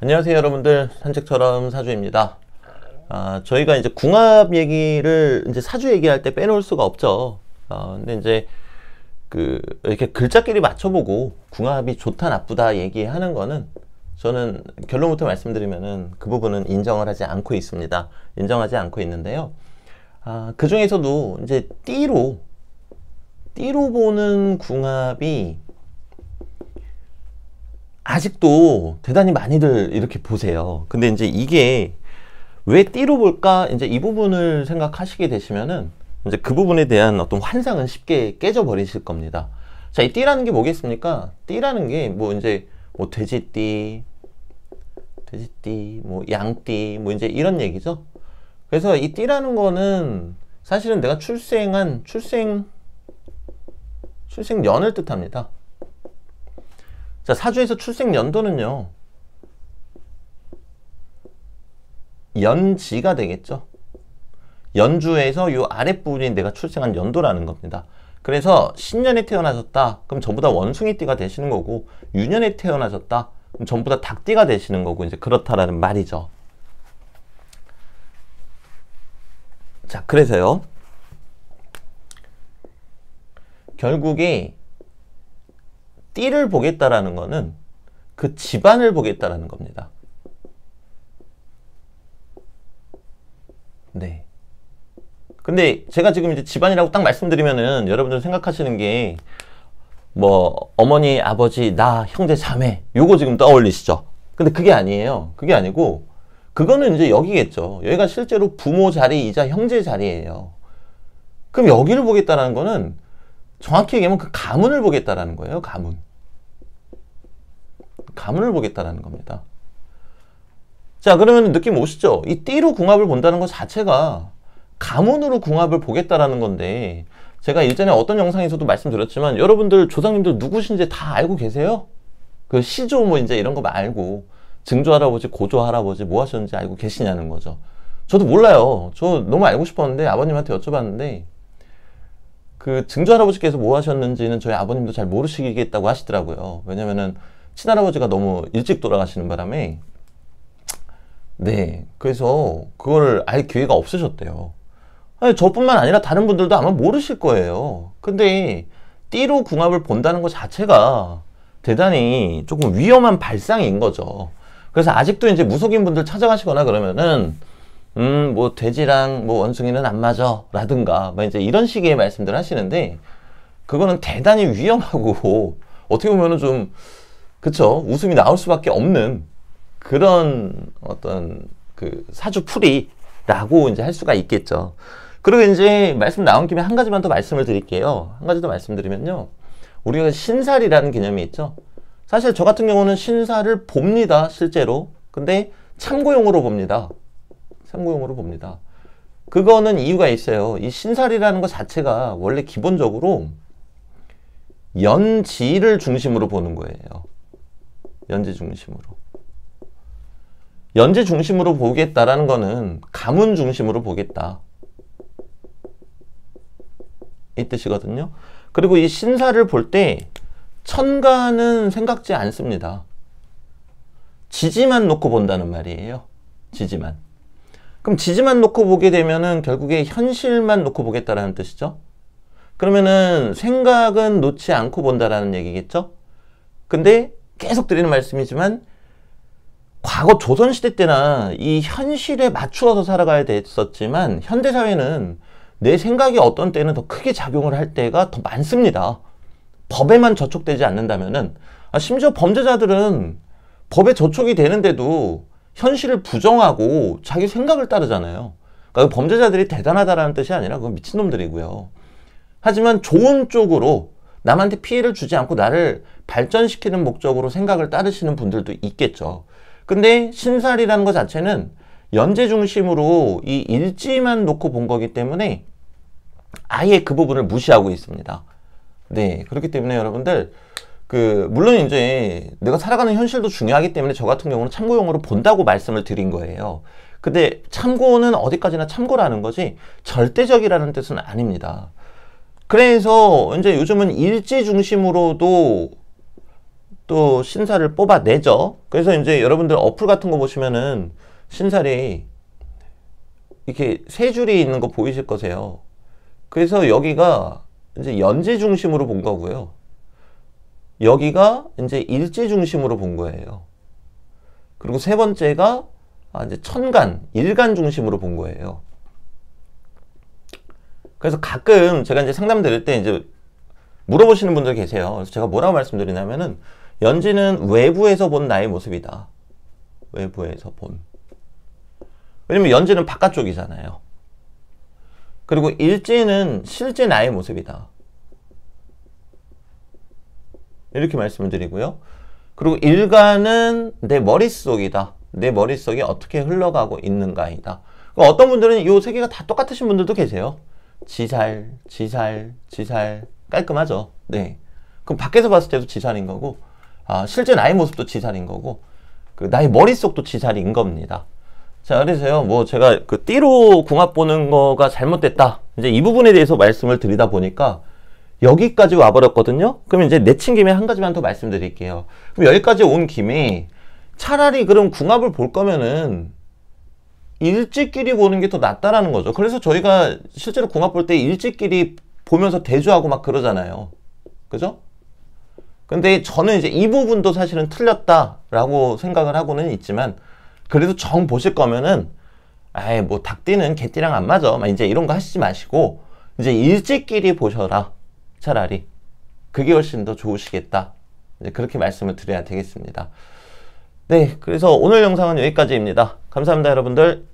안녕하세요 여러분들, 산책처럼 사주입니다. 저희가 이제 궁합 얘기를 이제 사주 얘기할 때 빼놓을 수가 없죠. 근데 이제 이렇게 글자끼리 맞춰보고 궁합이 좋다 나쁘다 얘기하는 거는 저는 결론부터 말씀드리면은 그 부분은 인정을 하지 않고 있습니다. 인정하지 않고 있는데요. 그 중에서도 이제 띠로 보는 궁합이 아직도 대단히 많이들 이렇게 보세요. 근데 이제 이게 왜 띠로 볼까? 이제 이 부분을 생각하시게 되시면은 이제 그 부분에 대한 어떤 환상은 쉽게 깨져 버리실 겁니다. 자, 이 띠라는 게 뭐겠습니까? 띠라는 게 뭐 이제 뭐 돼지띠, 뭐 양띠, 뭐 이제 이런 얘기죠. 그래서 이 띠라는 거는 사실은 내가 출생년을 뜻합니다. 자, 사주에서 출생연도는요, 연지가 되겠죠. 연주에서 이 아랫부분이 내가 출생한 연도라는 겁니다. 그래서 신년에 태어나셨다, 그럼 전부 다 원숭이띠가 되시는 거고, 유년에 태어나셨다, 그럼 전부 다 닭띠가 되시는 거고, 이제 그렇다라는 말이죠. 자, 그래서요, 결국에 띠를 보겠다라는 거는 그 집안을 보겠다라는 겁니다. 네. 근데 제가 지금 이제 집안이라고 딱 말씀드리면은 여러분들 생각하시는 게 뭐 어머니, 아버지, 나, 형제, 자매 요거 지금 떠올리시죠? 근데 그게 아니에요. 그게 아니고 그거는 이제 여기겠죠. 여기가 실제로 부모 자리이자 형제 자리예요. 그럼 여기를 보겠다라는 거는 정확히 얘기하면 그 가문을 보겠다라는 거예요. 가문을 보겠다라는 겁니다. 자, 그러면 느낌 오시죠? 이 띠로 궁합을 본다는 것 자체가 가문으로 궁합을 보겠다라는 건데, 제가 일전에 어떤 영상에서도 말씀드렸지만 여러분들 조상님들 누구신지 다 알고 계세요? 그 시조 뭐 이제 이런 거 알고 증조 할아버지, 고조 할아버지 뭐 하셨는지 알고 계시냐는 거죠. 저도 몰라요. 저 너무 알고 싶었는데 아버님한테 여쭤봤는데 그 증조 할아버지께서 뭐 하셨는지는 저희 아버님도 잘 모르시겠다고 하시더라고요. 왜냐면은 친할아버지가 너무 일찍 돌아가시는 바람에, 네, 그래서 그걸 알 기회가 없으셨대요. 아니, 저뿐만 아니라 다른 분들도 아마 모르실 거예요. 근데 띠로 궁합을 본다는 것 자체가 대단히 조금 위험한 발상인 거죠. 그래서 아직도 이제 무속인 분들 찾아가시거나 그러면은 뭐 돼지랑 뭐 원숭이는 안 맞아 라든가 뭐 이제 이런 식의 말씀들 하시는데, 그거는 대단히 위험하고 어떻게 보면은 좀, 그쵸, 웃음이 나올 수밖에 없는 그런 어떤 그 사주풀이라고 이제 할 수가 있겠죠. 그리고 이제 말씀 나온 김에 한 가지만 더 말씀을 드릴게요. 한 가지 더 말씀드리면요, 우리가 신살이라는 개념이 있죠. 사실 저 같은 경우는 신살을 봅니다, 실제로. 근데 참고용으로 봅니다. 참고용으로 봅니다. 그거는 이유가 있어요. 이 신살이라는 것 자체가 원래 기본적으로 연지를 중심으로 보는 거예요. 연지 중심으로. 연지 중심으로 보겠다라는 거는 가문 중심으로 보겠다, 이 뜻이거든요. 그리고 이 신사를 볼 때 천간은 생각지 않습니다. 지지만 놓고 본다는 말이에요. 지지만. 그럼 지지만 놓고 보게 되면은 결국에 현실만 놓고 보겠다라는 뜻이죠. 그러면은 생각은 놓지 않고 본다라는 얘기겠죠. 근데 계속 드리는 말씀이지만 과거 조선시대 때나 이 현실에 맞추어서 살아가야 됐었지만, 현대사회는 내 생각이 어떤 때는 더 크게 작용을 할 때가 더 많습니다. 법에만 저촉되지 않는다면은, 심지어 범죄자들은 법에 저촉이 되는데도 현실을 부정하고 자기 생각을 따르잖아요. 그러니까 범죄자들이 대단하다라는 뜻이 아니라 그건 미친놈들이고요. 하지만 좋은 쪽으로 남한테 피해를 주지 않고 나를 발전시키는 목적으로 생각을 따르시는 분들도 있겠죠. 근데 신살이라는 것 자체는 연재 중심으로 이 일지만 놓고 본 거기 때문에 아예 그 부분을 무시하고 있습니다. 네, 그렇기 때문에 여러분들 물론 이제 내가 살아가는 현실도 중요하기 때문에 저 같은 경우는 참고용으로 본다고 말씀을 드린 거예요. 근데 참고는 어디까지나 참고라는 거지 절대적이라는 뜻은 아닙니다. 그래서 이제 요즘은 일지 중심으로도 또 신살을 뽑아내죠. 그래서 이제 여러분들 어플 같은 거 보시면은 신살이 이렇게 세 줄이 있는 거 보이실 거세요. 그래서 여기가 이제 연지 중심으로 본 거고요. 여기가 이제 일지 중심으로 본 거예요. 그리고 세 번째가 이제 천간, 일간 중심으로 본 거예요. 그래서 가끔 제가 이제 상담 드릴 때 이제 물어보시는 분들 계세요. 그래서 제가 뭐라고 말씀드리냐면은 연지는 외부에서 본 나의 모습이다. 외부에서 본. 왜냐면 연지는 바깥쪽이잖아요. 그리고 일지는 실제 나의 모습이다. 이렇게 말씀을 드리고요. 그리고 일간은 내 머릿속이다. 내 머릿속이 어떻게 흘러가고 있는가이다. 어떤 분들은 이 세 개가 다 똑같으신 분들도 계세요. 지살, 지살, 지살. 깔끔하죠. 네. 그럼 밖에서 봤을 때도 지살인 거고, 실제 나의 모습도 지살인 거고, 그 나의 머릿속도 지살인 겁니다. 자, 그래서요, 뭐 제가 그 띠로 궁합 보는 거가 잘못됐다. 이제 이 부분에 대해서 말씀을 드리다 보니까 여기까지 와버렸거든요. 그럼 이제 내친 김에 한 가지만 더 말씀드릴게요. 그럼 여기까지 온 김에 차라리 그럼 궁합을 볼 거면은 일지끼리 보는 게 더 낫다라는 거죠. 그래서 저희가 실제로 궁합 볼 때 일지끼리 보면서 대조하고 막 그러잖아요. 그죠? 근데 저는 이제 이 부분도 사실은 틀렸다라고 생각을 하고는 있지만, 그래도 정 보실 거면은 아이 뭐 닭띠는 개띠랑 안 맞아 막 이제 이런 거 하시지 마시고 이제 일지끼리 보셔라. 차라리 그게 훨씬 더 좋으시겠다. 이제 그렇게 말씀을 드려야 되겠습니다. 네, 그래서 오늘 영상은 여기까지입니다. 감사합니다, 여러분들.